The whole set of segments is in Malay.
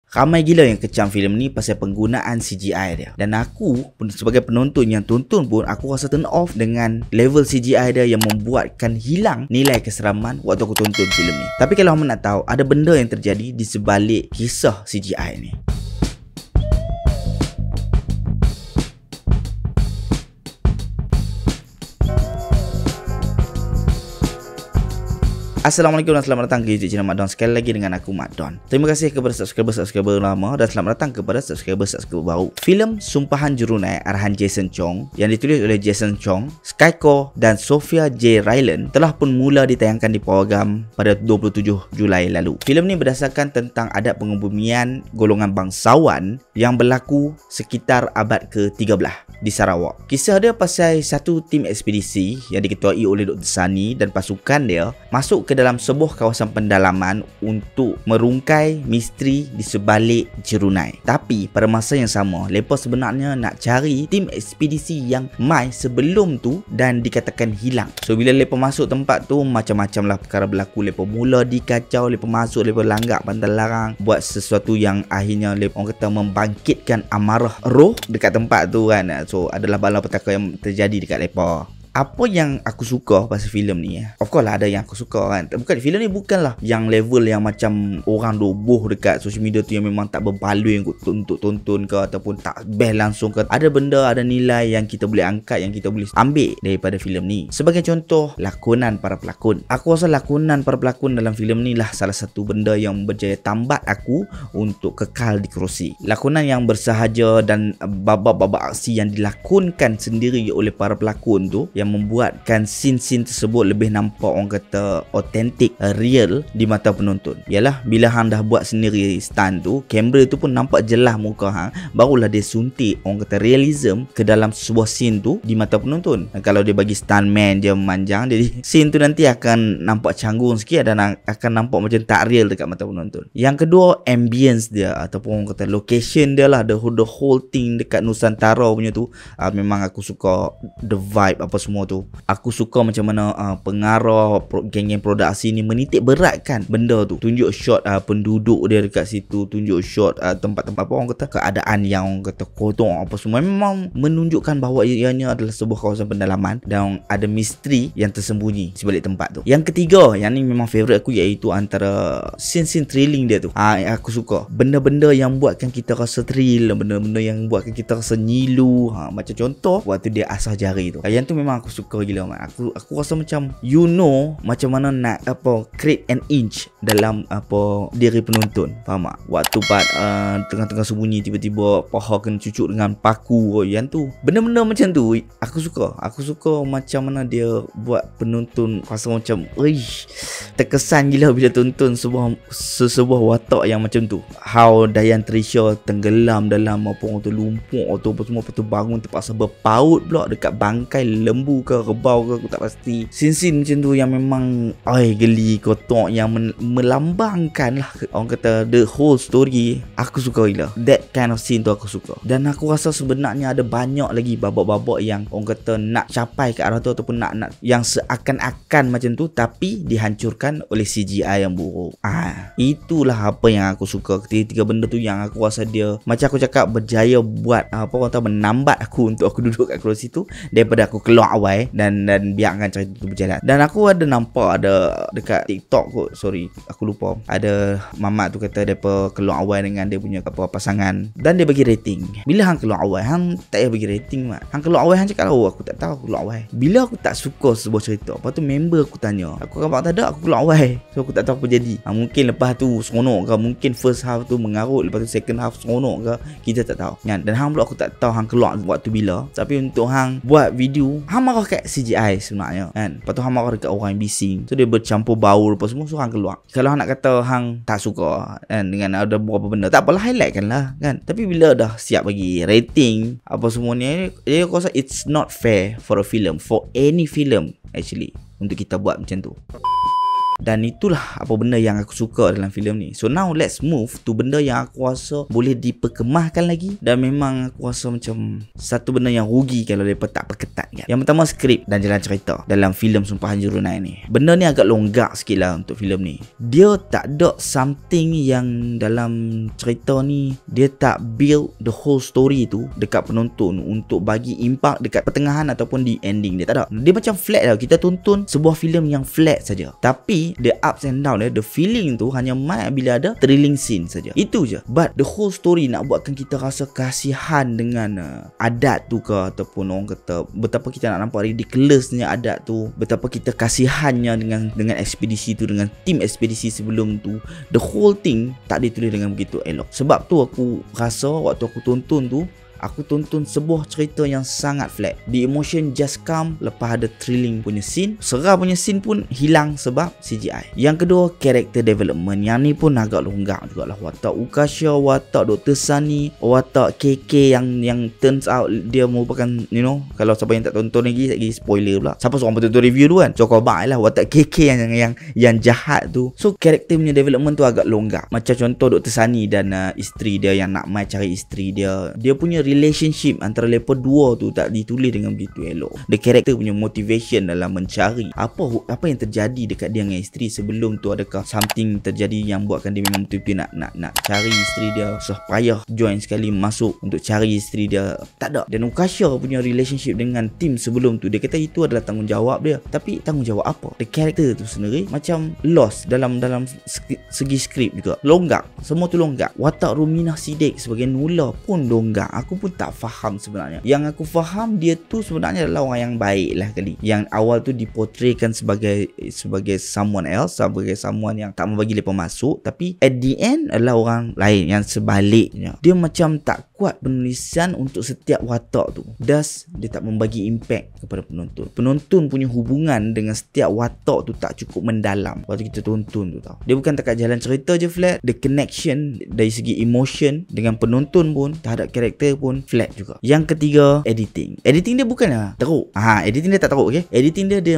Ramai gila yang kecam filem ni pasal penggunaan CGI dia. Dan aku sebagai penonton yang tonton pun aku rasa turn off dengan level CGI dia yang membuatkan hilang nilai keseraman waktu aku tonton filem ni. Tapi kalau kamu nak tahu, ada benda yang terjadi di sebalik kisah CGI ni. Assalamualaikum dan selamat datang ke YouTube channel Mak Don. Sekali lagi dengan aku Mak Don. Terima kasih kepada subscriber lama dan selamat datang kepada subscriber baru. Filem Sumpahan Jurunai arahan Jason Chong yang ditulis oleh Jason Chong, Skyko dan Sophia J. Ryland telah pun mula ditayangkan di Pawagam pada 27 Julai lalu. Filem ni berdasarkan tentang adat pengebumian golongan bangsawan yang berlaku sekitar abad ke-13 di Sarawak. Kisah dia pasal satu tim ekspedisi yang diketuai oleh Dr. Sani dan pasukan dia masuk ke dalam sebuah kawasan pendalaman untuk merungkai misteri di sebalik Jurunai. Tapi pada masa yang sama, mereka sebenarnya nak cari tim ekspedisi yang mai sebelum tu dan dikatakan hilang. So bila mereka masuk tempat tu, macam-macam lah perkara berlaku. Mereka mula dikacau, mereka masuk, mereka langgar pantai larang, buat sesuatu yang akhirnya orang kata membangkitkan amarah roh dekat tempat tu kan. So adalah bala petaka yang terjadi dekat mereka. Apa yang aku suka pasal filem ni, of course lah ada yang aku suka kan. Bukan, filem ni bukanlah yang level yang macam orang doboh dekat social media tu yang memang tak berbaloi untuk tonton ke ataupun tak best langsung ke. Ada benda, ada nilai yang kita boleh angkat, yang kita boleh ambil daripada filem ni. Sebagai contoh, lakonan para pelakon. Aku rasa lakonan para pelakon dalam filem ni lah salah satu benda yang berjaya tambat aku untuk kekal di kerusi. Lakonan yang bersahaja dan babak-babak aksi yang dilakonkan sendiri oleh para pelakon tu yang membuatkan scene-scene tersebut lebih nampak orang kata autentik, real di mata penonton. Yalah, bila hang dah buat sendiri stunt tu, kamera tu pun nampak jelas muka hang, barulah dia suntik orang kata realism ke dalam sebuah scene tu di mata penonton. Dan kalau dia bagi stuntman dia memanjang, jadi scene tu nanti akan nampak canggung sikit dan akan nampak macam tak real dekat mata penonton. Yang kedua, ambience dia ataupun orang kata location dia lah, the whole thing dekat Nusantara punya tu, memang aku suka the vibe apa semua tu. Aku suka macam mana pengarah geng-geng produksi ni menitik beratkan benda tu. Tunjuk shot penduduk dia dekat situ, tunjuk shot tempat-tempat apa orang kata keadaan yang orang kata kotor apa semua. Memang menunjukkan bahawa ianya adalah sebuah kawasan pendalaman dan ada misteri yang tersembunyi sebalik tempat tu. Yang ketiga, yang ni memang favourite aku, iaitu antara scene-scene thrilling dia tu. Aku suka benda-benda yang buatkan kita rasa thrill, benda-benda yang buatkan kita rasa nyilu. Macam contoh waktu dia asah jari tu. Yang tu memang aku suka gila man. Aku rasa macam macam mana nak create an inch dalam diri penonton. Faham tak? Waktu tengah-tengah sembunyi tiba-tiba paha kena cucuk dengan paku. Yang tu benda-benda macam tu aku suka macam mana dia buat penonton rasa macam terkesan gila bila tonton sebuah watak yang macam tu. How Dayan Trisha tenggelam dalam orang tu lumpur atau apa semua, lepas tu bangun terpaksa berpaut pula dekat bangkai lembu ke rebau ke, aku tak pasti. Scene-scene macam tu yang memang geli kotor, yang melambangkan lah orang kata the whole story. Aku suka gila that kind of scene tu, aku suka. Dan aku rasa sebenarnya ada banyak lagi babak-babak yang orang kata nak capai ke arah tu ataupun nak yang seakan-akan macam tu tapi dihancurkan oleh CGI yang buruk. Itulah apa yang aku suka. Ketiga benda tu yang aku rasa dia macam aku cakap berjaya buat orang tahu menambat aku untuk aku duduk kat kerusi tu daripada aku keluar awal dan biarkan cerita tu berjalan. Dan aku ada nampak ada dekat TikTok kot, sorry aku lupa, ada mamat tu kata depa keluar awal dengan dia punya pasangan dan dia bagi rating. Bila hang keluar awal, hang tak payah bagi rating mak. Hang keluar awal hang cakap aku tak tahu aku keluar awal. Bila aku tak suka sebuah cerita, lepas tu member aku tanya, aku kata tak ada, aku keluar awal. So aku tak tahu apa jadi. Mungkin lepas tu seronok ke, mungkin first half tu mengarut, lepas tu second half seronok ke, kita tak tahu kan. Dan hang pula aku tak tahu hang keluar waktu bila. Tapi untuk hang buat video, hang marah kat CGI sebenarnya kan. Lepas tu hang marah dekat orang yang bising, so dia bercampur bau apa semua, so hang keluar. Kalau hang nak kata hang tak suka kan dengan ada beberapa benda, tak apalah, highlight kan lah kan. Tapi bila dah siap bagi rating apa semua ni, aku rasa it's not fair for a film, for any film actually, untuk kita buat macam tu. Dan itulah apa benda yang aku suka dalam filem ni. So now let's move to benda yang aku rasa boleh diperkemahkan lagi, dan memang aku rasa macam satu benda yang rugi kalau mereka tak perketatkan. Yang pertama, skrip dan jalan cerita dalam filem Sumpahan Jurunai ni. Benda ni agak longgar sikit lah untuk filem ni. Dia tak ada something yang dalam cerita ni, dia tak build the whole story tu dekat penonton untuk bagi impact dekat pertengahan ataupun di ending. Dia tak ada. Dia macam flat lah. Kita tonton sebuah filem yang flat saja. Tapi the ups and down dia, the feeling tu hanya main bila ada thrilling scene saja. Itu je. But the whole story nak buatkan kita rasa kasihan dengan adat tu ke, ataupun orang kata betapa kita nak nampak ridiculousnya adat tu, betapa kita kasihannya dengan ekspedisi tu, dengan tim ekspedisi sebelum tu. The whole thing tak ditulis dengan begitu elok. Sebab tu aku rasa waktu aku tonton tu, aku tonton sebuah cerita yang sangat flat. The emotion just come lepas ada thrilling punya scene. Seram punya scene pun hilang sebab CGI. Yang kedua, character development. Yang ni pun agak longgar jugalah. Watak Ukasha, watak Dr. Sunny, watak KK yang turns out dia merupakan, you know, kalau siapa yang tak tonton lagi spoiler pula. Siapa seorang betul-betul review tu kan? Cokor baik lah watak KK yang jahat tu. So character punya development tu agak longgar. Macam contoh Dr. Sunny dan isteri dia yang nak mai cari isteri dia. Dia punya relationship antara mereka dua tu tak ditulis dengan begitu elok. The character punya motivation dalam mencari apa yang terjadi dekat dia dengan isteri sebelum tu, adakah something terjadi yang buatkan dia memang betul-betul nak cari isteri dia, payah join sekali masuk untuk cari isteri dia. Tak ada. Dan Ukasha punya relationship dengan tim sebelum tu, dia kata itu adalah tanggungjawab dia, tapi tanggungjawab apa? The character tu sendiri macam lost dalam segi skrip juga. Longgar. Semua tu longgar. Watak Ruminah Siddiq sebagai Nula pun longgar. Aku pun tak faham sebenarnya. Yang aku faham, dia tu sebenarnya adalah orang yang baik lah kali. Yang awal tu diportraykan sebagai someone else, sebagai someone yang tak membagi mereka masuk, tapi at the end adalah orang lain yang sebaliknya. Dia macam tak kuat penulisan untuk setiap watak tu. Thus, dia tak membagi impact kepada penonton. Penonton punya hubungan dengan setiap watak tu tak cukup mendalam waktu kita tonton tu tau. Dia bukan dekat jalan cerita je flat, the connection dari segi emotion dengan penonton pun terhadap karakter pun flat juga. Yang ketiga, editing. Editing dia bukanlah teruk. Editing dia tak teruk, okay? Editing dia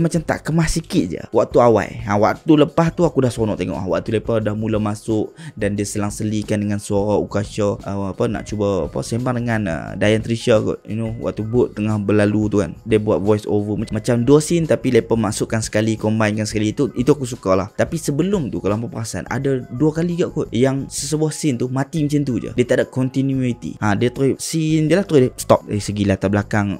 macam tak kemas sikit je waktu awal. Waktu lepas tu aku dah seronok tengok. Waktu lepas dah mula masuk dan dia selang-selikan dengan suara Ukasha nak cuba sembang dengan Dian Trisha kot. You know, waktu boat tengah berlalu tu kan, dia buat voice over macam dua scene tapi lepas masukkan sekali, combinekan sekali. Itu aku suka lah. Tapi sebelum tu kalau hampa perasan, ada dua kali kot yang sebuah scene tu mati macam tu je. Dia tak ada continuity. Dia terus scene dia lah terus dia stop. Dari segi latar belakang,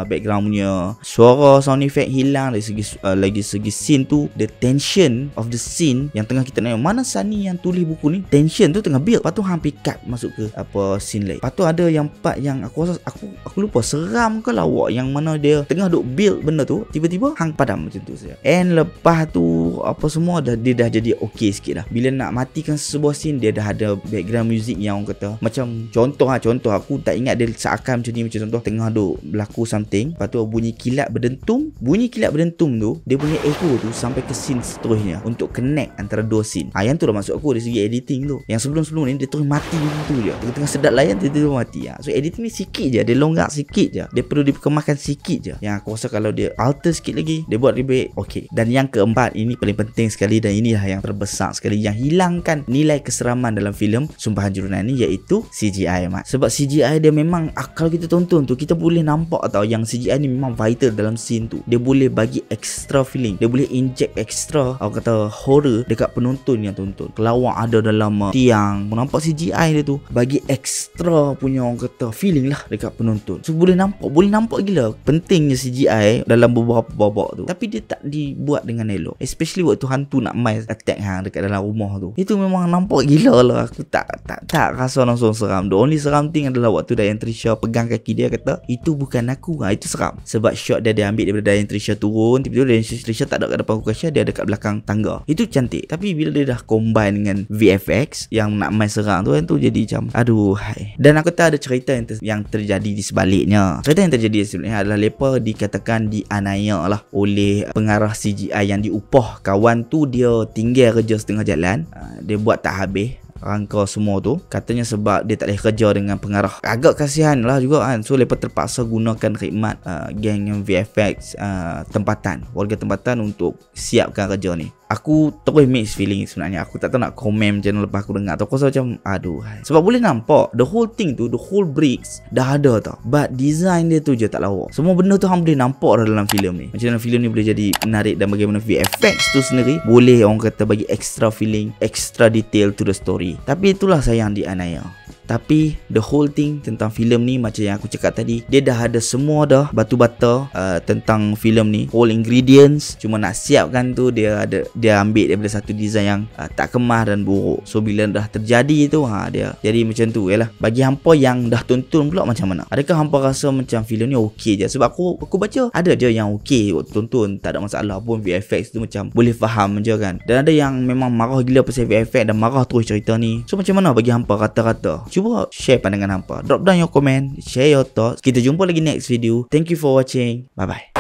background punya suara, sound effect hilang. Dari segi scene tu, the tension of the scene yang tengah kita tengok, mana Sunny yang tulis buku ni, tension tu tengah build. Lepas tu hampir cut masuk ke scene lain. Lepas tu ada yang part yang aku rasa aku lupa seram ke lawak, yang mana dia tengah duk build benda tu, tiba-tiba hang padam macam tu saja. And lepas tu semua dia dah jadi okey sikit dah. Bila nak matikan sebuah scene, dia dah ada background music yang orang kata macam contoh aku tak ingat dia seakan macam ni. Macam contoh tengah duk berlaku something, lepas tu bunyi kilat berdentum tu, dia punya echo tu sampai ke scene seterusnya untuk connect antara dua scene. Yang tu dah masuk aku dari segi editing tu. Yang sebelum ni dia terus mati macam tu je. Tengah sedap layan dia mati. So editing ni sikit je, dia longgar sikit je, dia perlu diperkemahkan sikit je. Yang aku rasa kalau dia alter sikit lagi, dia buat lebih okey. Dan yang keempat, ini paling penting sekali dan inilah yang terbesar sekali yang hilangkan nilai keseraman dalam filem Sumpahan Jurunai ni, iaitu CGI mat. Sebab CGI dia memang kalau kita tonton tu, kita boleh nampak tau yang CGI ni memang vital dalam scene tu. Dia boleh bagi extra feeling, dia boleh inject extra kata horror dekat penonton yang tonton. Kelawar ada dalam tiang, nampak CGI dia tu bagi extra punya orang kata feeling lah dekat penonton. So boleh nampak gila pentingnya CGI dalam beberapa babak tu. Tapi dia tak dibuat dengan elok, especially waktu hantu nak main attack dekat dalam rumah tu. Itu memang nampak gila lah. Aku tak rasa langsung seram. The only seram thing adalah waktu Dian Trisha pegang kaki dia, kata itu bukan aku. Itu seram. Sebab shot dia ambil daripada Dian Trisha turun, tiba-tiba Dian Trisha tak ada kat depan Ukasha, dia ada kat belakang tangga. Itu cantik. Tapi bila dia dah combine dengan VFX yang nak main serang tu kan, tu jadi macam aduh hai. Dan aku tahu ada cerita yang terjadi di sebaliknya. Cerita yang terjadi di sebaliknya adalah mereka dikatakan dianiaya lah oleh pengarah CGI yang diupah. Kawan tu dia tinggal kerja setengah jalan, dia buat tak habis. rangka semua tu. Katanya sebab dia tak boleh kerja dengan pengarah. Agak kasihan lah juga kan. So lepas terpaksa gunakan khidmat geng yang VFX tempatan, warga tempatan untuk siapkan kerja ni. Aku terus mixed feeling sebenarnya. Aku tak tahu nak komen macam mana lepas aku dengar tu. Aku rasa macam aduh. Sebab boleh nampak the whole thing tu, the whole bricks dah ada tau. But design dia tu je tak lawa. Semua benda tu hang boleh nampak dalam filem ni. Macam mana filem ni boleh jadi menarik dan bagaimana VFX tu sendiri boleh orang kata bagi extra feeling, extra detail to the story. Tapi itulah sayang dianiaya. Tapi the whole thing tentang filem ni macam yang aku cakap tadi, dia dah ada semua dah batu-bata tentang filem ni, whole ingredients. Cuma nak siapkan tu dia ambil daripada satu design yang tak kemah dan buruk. So bila dah terjadi tu dia jadi macam tu. Yalah, bagi hampa yang dah tonton pula macam mana? Adakah hampa rasa macam filem ni okey je? Sebab aku baca ada je yang okey tonton, tak ada masalah pun, VFX tu macam boleh faham je kan. Dan ada yang memang marah gila pasal VFX dan marah terus cerita ni. So macam mana bagi hampa rata-rata? Cuba share pandangan hampa. Drop down your comment, share your thoughts. Kita jumpa lagi next video. Thank you for watching. Bye bye.